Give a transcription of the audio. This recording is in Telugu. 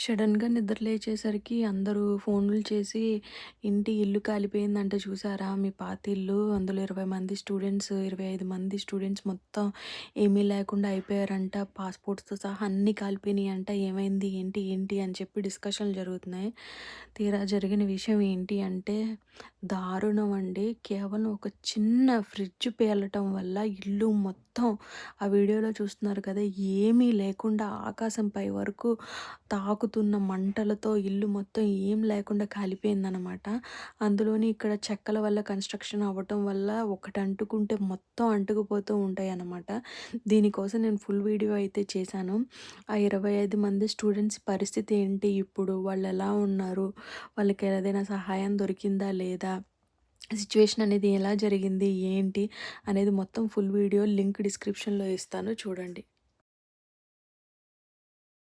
సడన్‌గా నిద్ర లేచేసరికి అందరూ ఫోన్‌లు చేసి, ఇల్లు కాలిపోయిందంట చూసారా? మీ పాతిల్లు. అందులో 20 మంది స్టూడెంట్స్, 25 మంది స్టూడెంట్స్ మొత్తం ఏమీ లేకుండా అయిపోయారంట. పాస్‌పోర్ట్స్‌తో సహా అన్నీ కాలిపోయినాయంట. ఏమైంది? ఏంటి? ఏంటి? అని చెప్పి డిస్కషన్‌లు జరుగుతున్నాయి. తీరా జరిగిన విషయం ఏంటి అంటే దారుణం అండి. కేవలం ఒక చిన్న ఫ్రిడ్జ్ పేలటం వల్ల ఇల్లు మొత్తం ఆ వీడియోలో చూస్తున్నారు కదా! ఏమీ లేకుండా ఆకాశం పై వరకు తాకుతున్న మంటలతో ఇల్లు మొత్తం ఏం లేకుండా కాలిపోయిందనమాట. అందులోని ఇక్కడ చెక్కల వల్ల కన్‌స్ట్రక్షన్ అవ్వటం వల్ల ఒకటి అంటుకుంటే మొత్తం అంటుకుపోతూ ఉంటాయన్నమాట. దీనికోసం నేను ఫుల్ వీడియో అయితే చేశాను. ఆ 25 మంది స్టూడెంట్స్ పరిస్థితి ఏంటి ఇప్పుడు? వాళ్ళెలా ఉన్నారు? వాళ్ళకి ఏదైనా సహాయం దొరికిందా లేదా? సిట్యుయేషన్ అనేది ఎలా జరిగింది? ఏంటి? అనేది మొత్తం ఫుల్ వీడియో లింక్ డిస్క్రిప్షన్‌లో ఇస్తాను చూడండి.